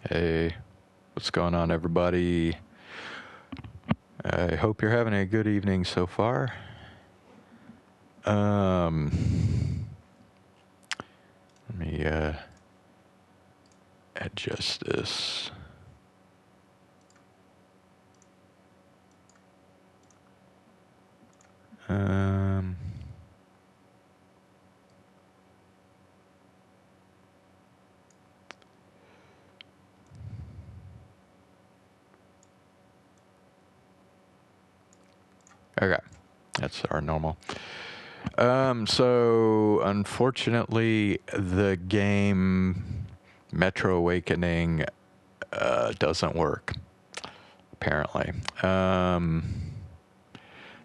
Hey, what's going on, everybody? I hope you're having a good evening so far. Let me adjust this. Okay, that's our normal. So unfortunately, the game Metro Awakening doesn't work. Apparently.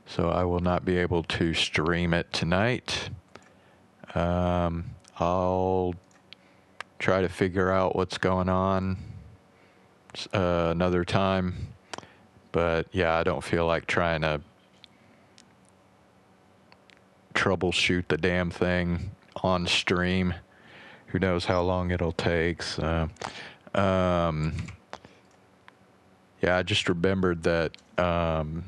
So I will not be able to stream it tonight. I'll try to figure out what's going on another time. But yeah, I don't feel like trying to troubleshoot the damn thing on stream. Who knows how long it'll take. So, yeah, I just remembered that the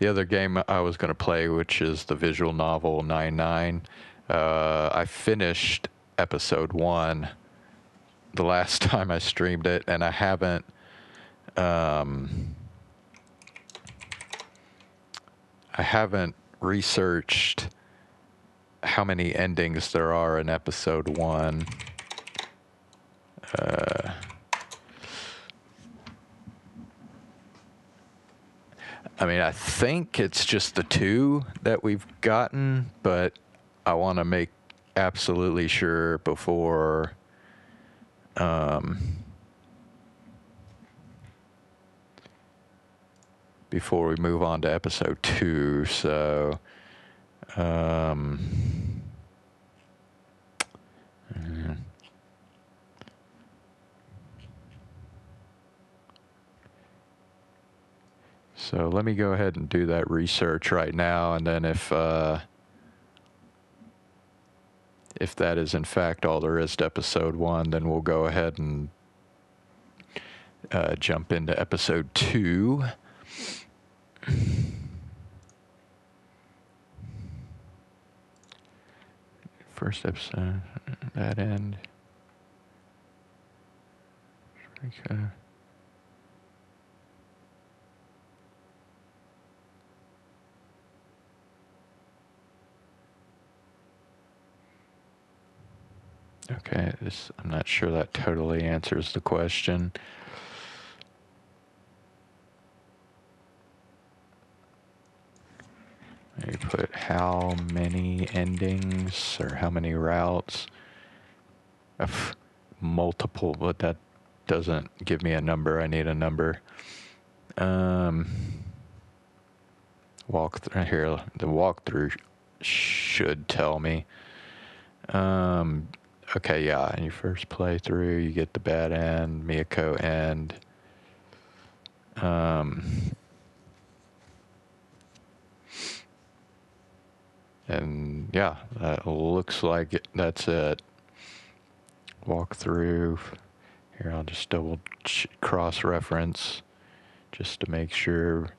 other game I was going to play, which is the visual novel 99, I finished episode 1 the last time I streamed it, and I haven't researched how many endings there are in episode 1. I mean, I think it's just the 2 that we've gotten, but I want to make absolutely sure before we move on to episode 2. So so let me go ahead and do that research right now, and then if that is in fact all there is to episode 1, then we'll go ahead and jump into episode 2. First episode, that end. Okay, I'm not sure that totally answers the question. Maybe put how many endings or how many routes. Multiple, but that doesn't give me a number. I need a number. Walkthrough here. The walkthrough should tell me. Okay, yeah. In your first playthrough, you get the bad end, Miyako end. And yeah, that looks like that's it. Walkthrough. Here, I'll just double cross-reference just to make sure.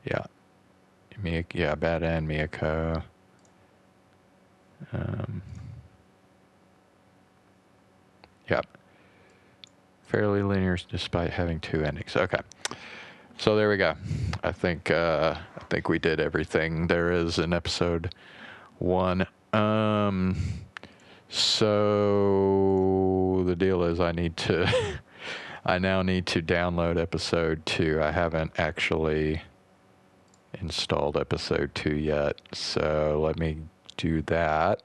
Yeah. Yeah, bad end, Miyako. Yep. Fairly linear despite having 2 endings. Okay. So there we go. I think we did everything there is in episode 1. So the deal is I now need to download episode 2. I haven't actually installed episode 2 yet. So let me do that.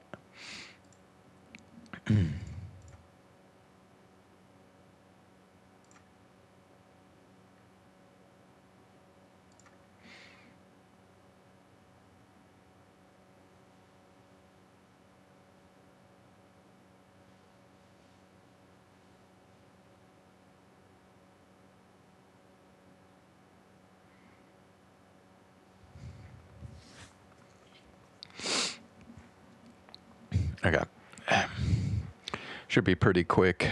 Okay. Should be pretty quick.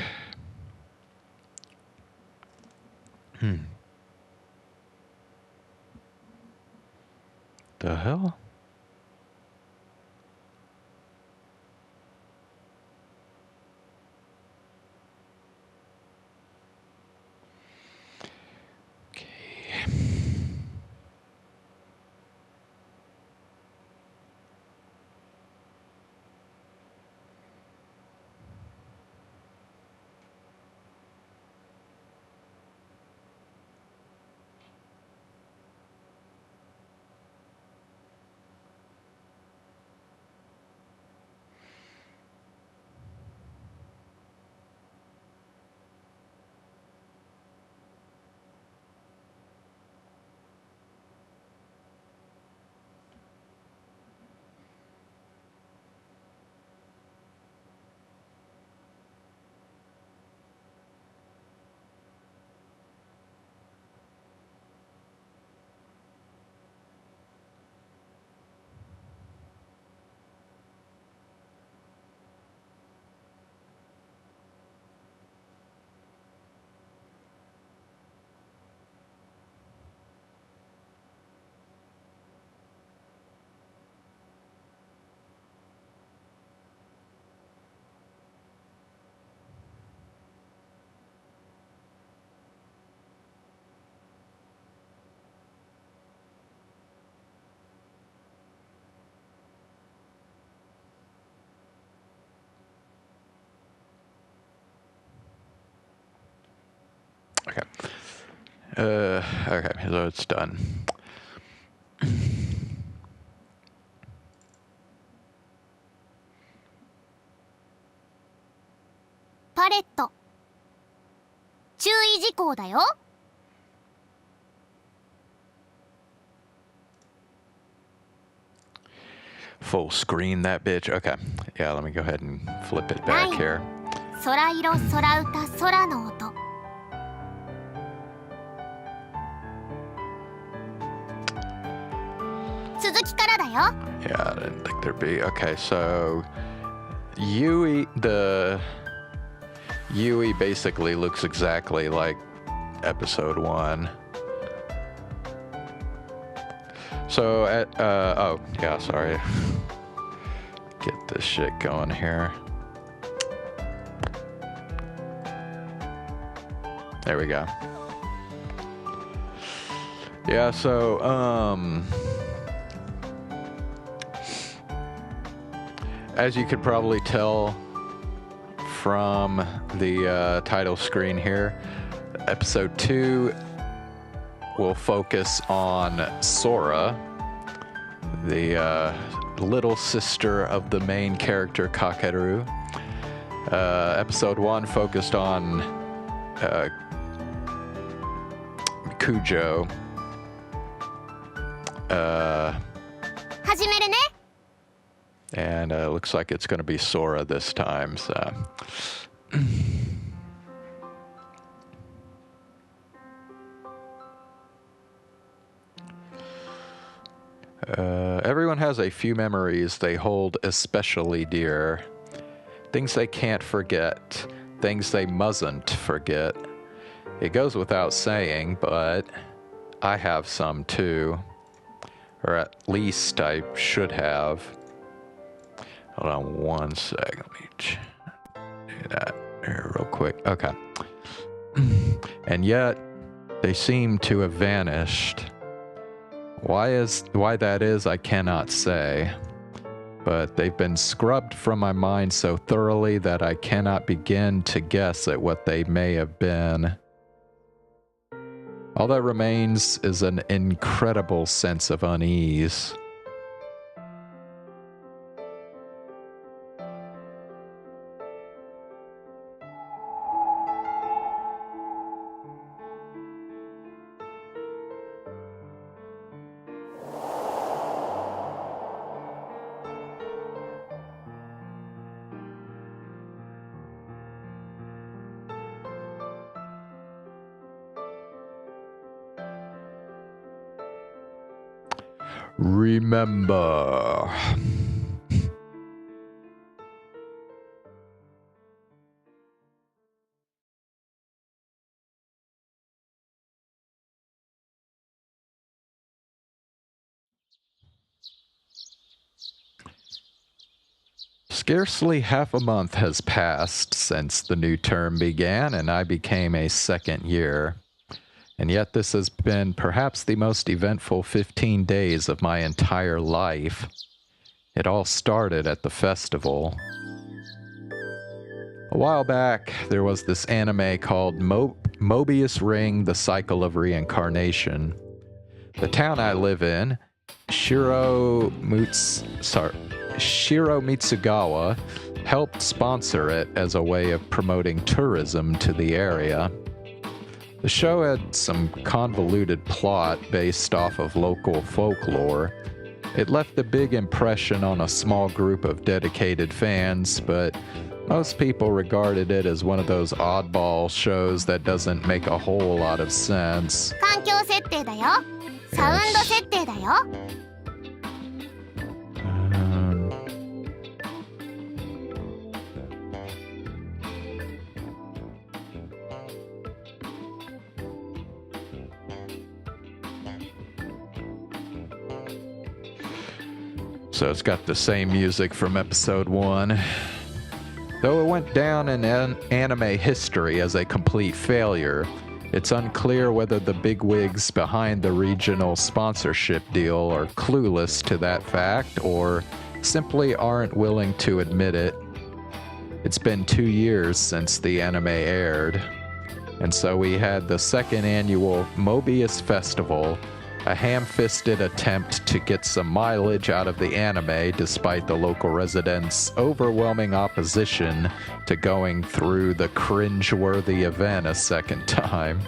The hell? Okay. Okay, so it's done. パレット。注意事項だよ。Full screen that bitch. Okay. Yeah, let me go ahead and flip it back here. 空色、空歌、空の音。続きからだよ。 Yeah, I didn't think there'd be. Okay, so Yui basically looks exactly like episode 1. So oh yeah, sorry. Get this shit going here. There we go. Yeah, so as you could probably tell from the title screen here, episode 2 will focus on Sora, the little sister of the main character Kakeru. Episode 1 focused on Kujo. 始めるね。 And looks like it's going to be Sora this time, so. Everyone has a few memories they hold especially dear. Things they can't forget. Things they mustn't forget. It goes without saying, but I have some too. Or at least I should have. Hold on one sec. Let me do that here real quick. Okay. And yet, they seem to have vanished. Why that is, I cannot say. But they've been scrubbed from my mind so thoroughly that I cannot begin to guess at what they may have been. All that remains is an incredible sense of unease. Remember. Scarcely half a month has passed since the new term began and I became a second year. And yet this has been perhaps the most eventful 15 days of my entire life. It all started at the festival. A while back, there was this anime called Mobius Ring: The Cycle of Reincarnation. The town I live in, Shiro Mitsugawa, helped sponsor it as a way of promoting tourism to the area. The show had some convoluted plot based off of local folklore. It left a big impression on a small group of dedicated fans, but most people regarded it as one of those oddball shows that doesn't make a whole lot of sense. 環境設定だよ。サウンド設定だよ。So it's got the same music from episode 1. Though it went down in anime history as a complete failure, it's unclear whether the bigwigs behind the regional sponsorship deal are clueless to that fact or simply aren't willing to admit it. It's been 2 years since the anime aired, and so we had the second annual Mobius Festival, a ham-fisted attempt to get some mileage out of the anime despite the local residents' overwhelming opposition to going through the cringe-worthy event a second time.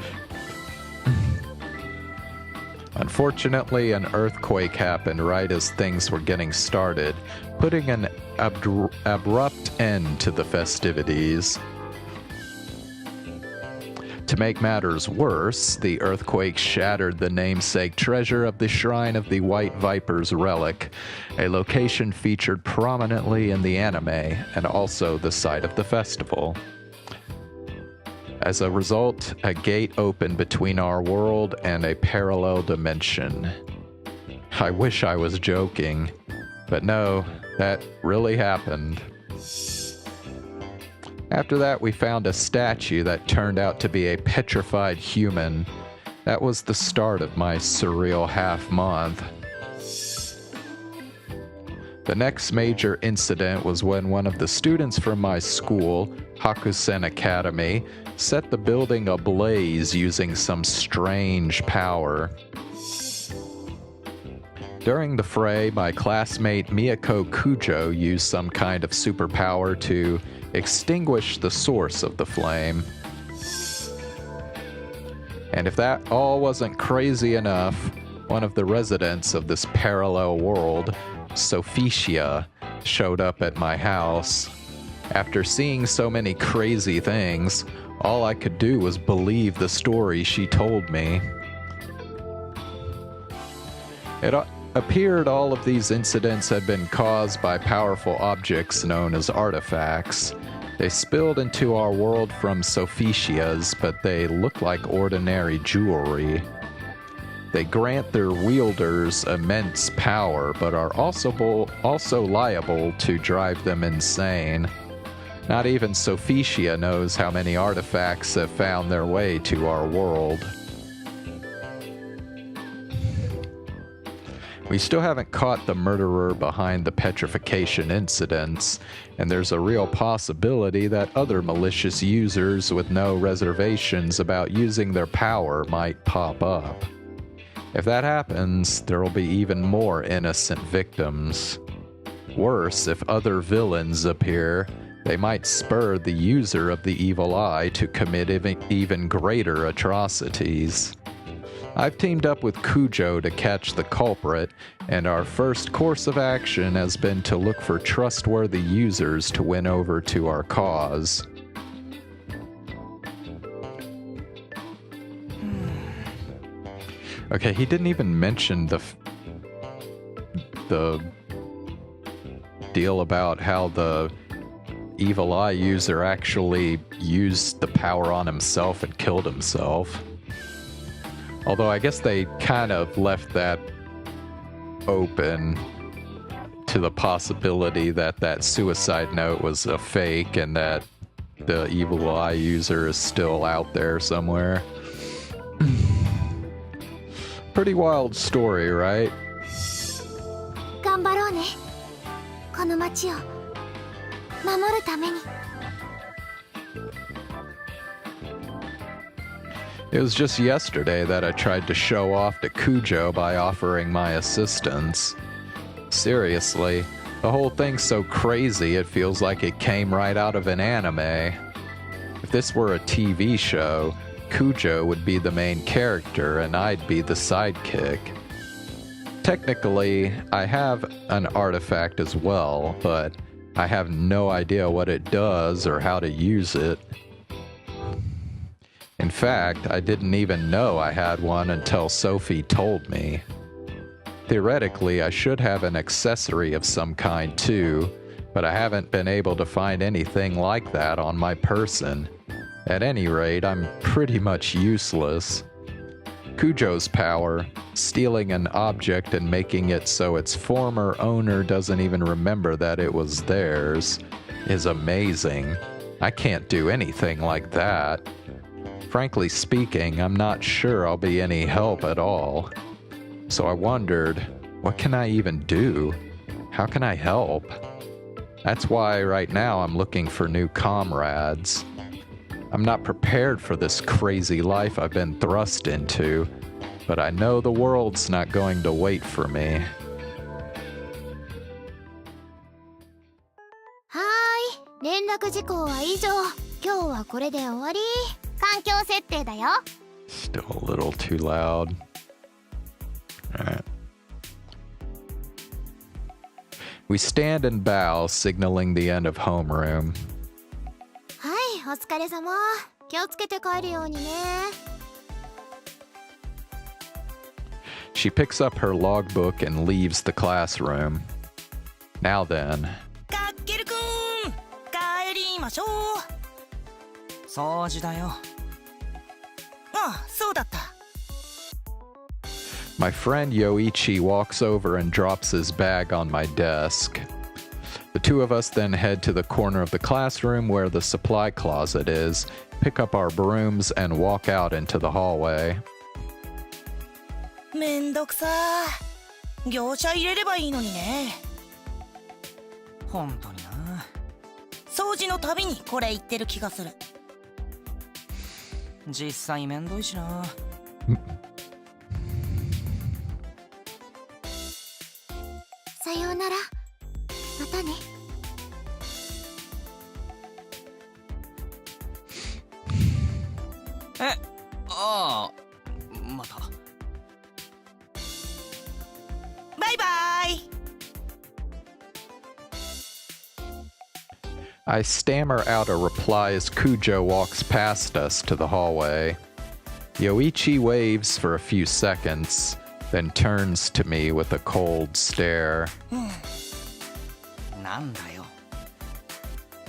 Unfortunately, an earthquake happened right as things were getting started, putting an abrupt end to the festivities. To make matters worse, the earthquake shattered the namesake treasure of the Shrine of the White Viper's relic, a location featured prominently in the anime and also the site of the festival. As a result, a gate opened between our world and a parallel dimension. I wish I was joking, but no, that really happened. After that, we found a statue that turned out to be a petrified human. That was the start of my surreal half-month. The next major incident was when one of the students from my school, Hakusen Academy, set the building ablaze using some strange power. During the fray, my classmate Miyako Kujo used some kind of superpower to extinguish the source of the flame. And if that all wasn't crazy enough, one of the residents of this parallel world, Sophicia, showed up at my house. After seeing so many crazy things, all I could do was believe the story she told me. It appeared all of these incidents had been caused by powerful objects known as artifacts. They spilled into our world from Sophicia's, but they look like ordinary jewelry. They grant their wielders immense power, but are also liable to drive them insane. Not even Sophicia knows how many artifacts have found their way to our world. We still haven't caught the murderer behind the petrification incidents, and there's a real possibility that other malicious users with no reservations about using their power might pop up. If that happens, there will be even more innocent victims. Worse, if other villains appear, they might spur the user of the evil eye to commit even greater atrocities. I've teamed up with Kujo to catch the culprit, and our first course of action has been to look for trustworthy users to win over to our cause. Okay, he didn't even mention the deal about how the evil eye user actually used the power on himself and killed himself. Although I guess they kind of left that open to the possibility that that suicide note was a fake and that the evil eye user is still out there somewhere. Pretty wild story, right? 頑張ろうね。この街を守るために。It was just yesterday that I tried to show off to Kujo by offering my assistance. Seriously, the whole thing's so crazy it feels like it came right out of an anime. If this were a TV show, Kujo would be the main character and I'd be the sidekick. Technically, I have an artifact as well, but I have no idea what it does or how to use it. In fact, I didn't even know I had one until Sophie told me. Theoretically, I should have an accessory of some kind too, but I haven't been able to find anything like that on my person. At any rate, I'm pretty much useless. Kujo's power, stealing an object and making it so its former owner doesn't even remember that it was theirs, is amazing. I can't do anything like that. Frankly speaking, I'm not sure I'll be any help at all. So I wondered, what can I even do? How can I help? That's why right now I'm looking for new comrades. I'm not prepared for this crazy life I've been thrust into, but I know the world's not going to wait for me. はーい、連絡事項は以上。今日はこれで終わり。環境設定だよ。Still a little too loud. Alright. We stand and bow, signaling the end of homeroom. はい、お疲れ様。気をつけて帰るようにね。She picks up her logbook and leaves the classroom. Now then. かっけるくん、帰りましょう。掃除だよ。ああ、そうだった。My friend Yoichi walks over and drops his bag on my desk. The two of us then head to the corner of the classroom where the supply closet is, pick up our brooms, and walk out into the hallway. めんどくさー。業者入れればいいのにね。ほんとにな。掃除のたびにこれ言ってる気がする。実際めんどいしな。さようなら。またね。え、ああ、また。バイバイ。I stammer out a reply as Kujo walks past us to the hallway. Yoichi waves for a few seconds, then turns to me with a cold stare. なんだよ。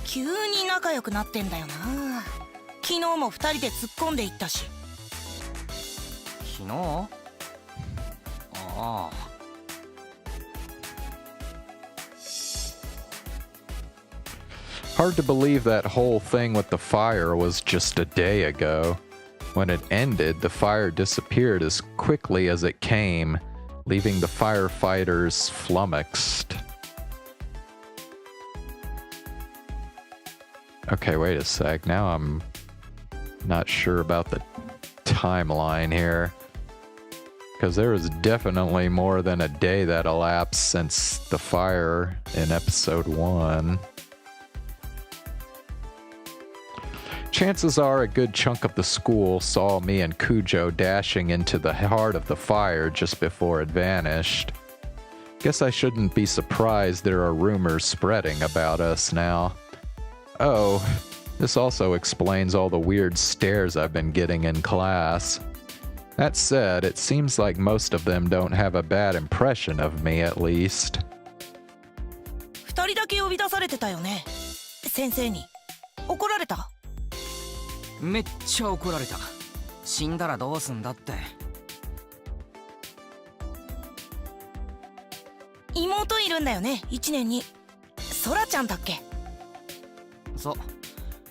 急に仲良くなってんだよな。昨日も二人で突っ込んでいったし。昨日？ああ。Hard to believe that whole thing with the fire was just a day ago. When it ended, the fire disappeared as quickly as it came, leaving the firefighters flummoxed. Okay, wait a sec. Now I'm not sure about the timeline here. Because there was definitely more than a day that elapsed since the fire in episode 1. Chances are a good chunk of the school saw me and Kujo dashing into the heart of the fire just before it vanished. Guess I shouldn't be surprised there are rumors spreading about us now. Oh, this also explains all the weird stares I've been getting in class. That said, it seems like most of them don't have a bad impression of me at least. 二人だけ呼び出されてたよね。先生に。怒られた？めっちゃ怒られた。死んだらどうすんだって。妹いるんだよね、1年に。ソラちゃんだっけ？そう、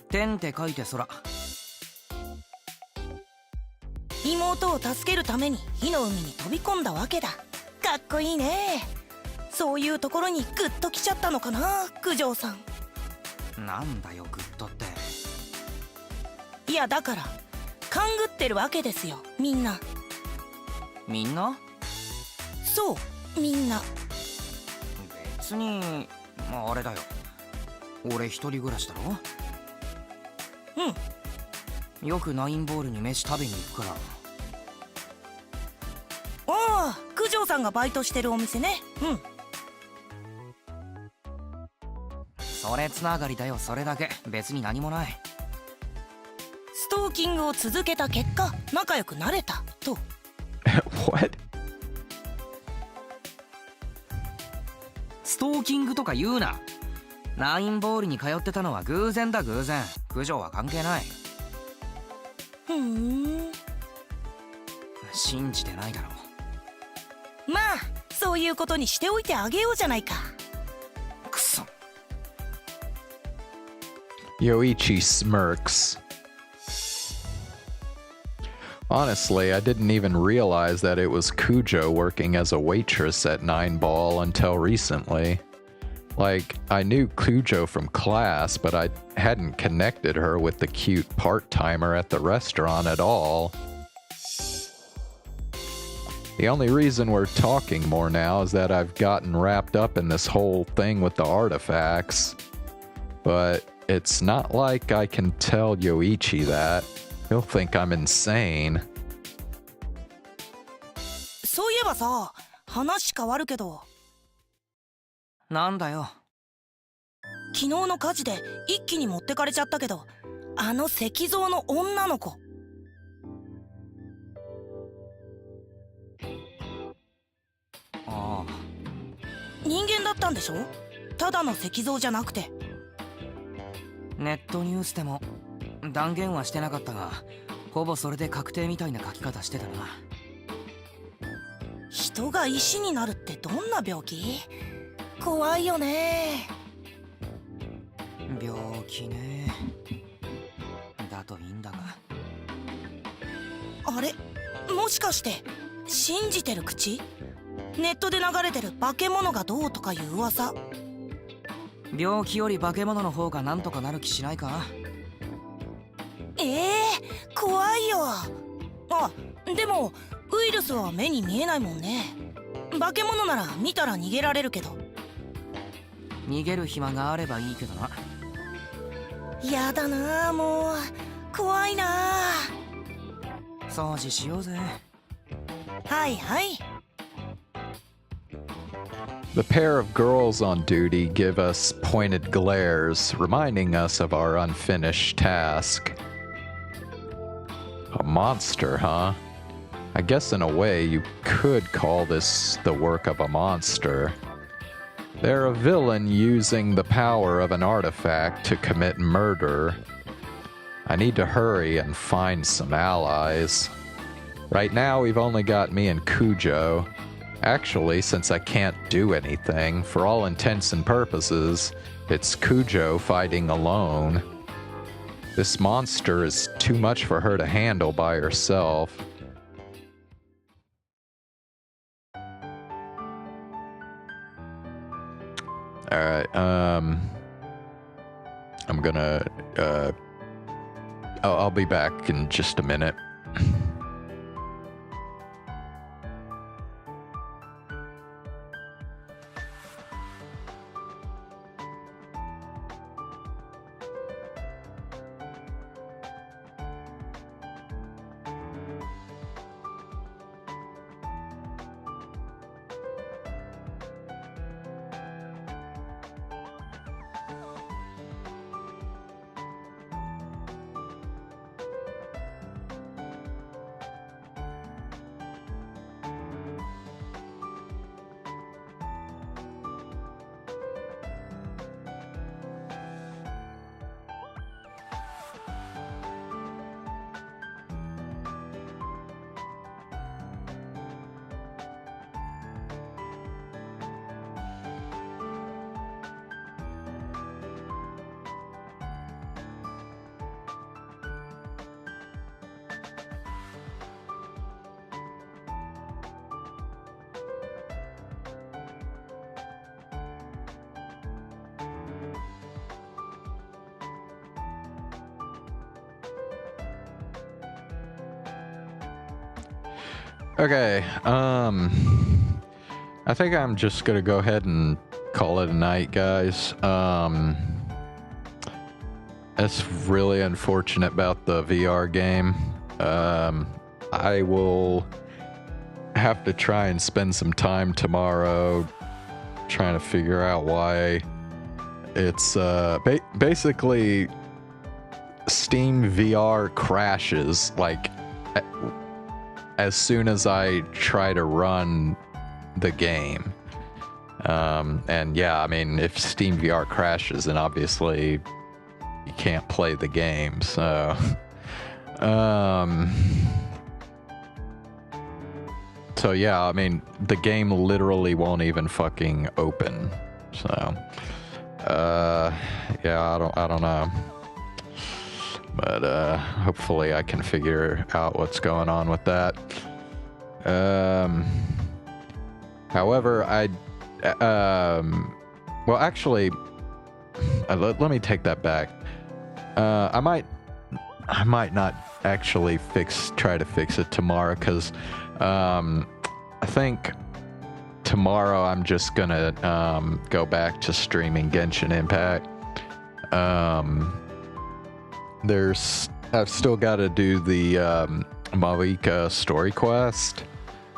天って書いて空。妹を助けるために火の海に飛び込んだわけだ。かっこいいね。そういうところにグッときちゃったのかな、九条さん。なんだよグッドって。いやだから勘ぐってるわけですよ、みんな。みんな？そうみんな。別にあれだよ、俺一人暮らしだろ。うん。よくナインボールに飯食べに行くから。ああ、九条さんがバイトしてるお店ね。うん。それつながりだよ、それだけ。別に何もない。ストーキングを続けた結果仲良くなれたと。What? ストーキングとか言うな。ナインボールに通ってたのは偶然だ、偶然。九条は関係ない。ふーん。信じてないだろ。まあそういうことにしておいてあげようじゃないか。くそ。Yoichi smirks. Honestly, I didn't even realize that it was Kujo working as a waitress at Nine Ball until recently. Like, I knew Kujo from class, but I hadn't connected her with the cute part-timer at the restaurant at all. The only reason we're talking more now is that I've gotten wrapped up in this whole thing with the artifacts. But it's not like I can tell Yoichi that. He'll think I'm insane. そういえばさ、話変わるけど、なんだよ。昨日の火事で一気に持ってかれちゃったけど、あの石像の女の子。ああ、人間だったんでしょ？ただの石像じゃなくて。ネットニュースでも断言はしてなかったが、ほぼそれで確定みたいな書き方してたな。人が石になるってどんな病気？怖いよね。病気ね。だといいんだが。あれ、もしかして信じてる口？ネットで流れてる化け物がどうとかいう噂。病気より化け物の方がなんとかなる気しないか？怖いよ。あ、でもウイルスは目に見えないもんね。化け物なら見たら逃げられるけど。逃げる暇があればいいけどな。やだな、もう怖いな。掃除しようぜ。はいはい。The pair of girls on duty give us pointed glares, reminding us of our unfinished task. A monster, huh? I guess in a way you could call this the work of a monster. They're a villain using the power of an artifact to commit murder. I need to hurry and find some allies. Right now we've only got me and Kujo. Actually, since I can't do anything, for all intents and purposes, it's Kujo fighting alone. This monster is too much for her to handle by herself. Alright, I'm gonna, I'll be back in just a minute. Okay, I think I'm just gonna go ahead and call it a night, guys. It's really unfortunate about the VR game. I will have to try and spend some time tomorrow trying to figure out why it's basically Steam VR crashes like as soon as I try to run the game. And yeah, I mean, if Steam VR crashes, then obviously you can't play the game. So so yeah, I mean, the game literally won't even fucking open. So yeah, I don't know. But hopefully I can figure out what's going on with that. However, well, actually, let me take that back. I might not actually try to fix it tomorrow, because I think tomorrow I'm just gonna go back to streaming Genshin Impact. I've still got to do the Malika story quest,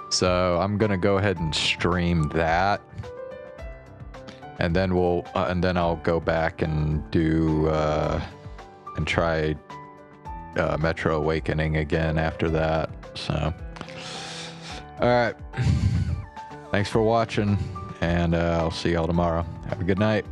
so I'm gonna go ahead and stream that, and then I'll go back and do and try Metro Awakening again after that. So, all right, thanks for watching, and I'll see y'all tomorrow. Have a good night.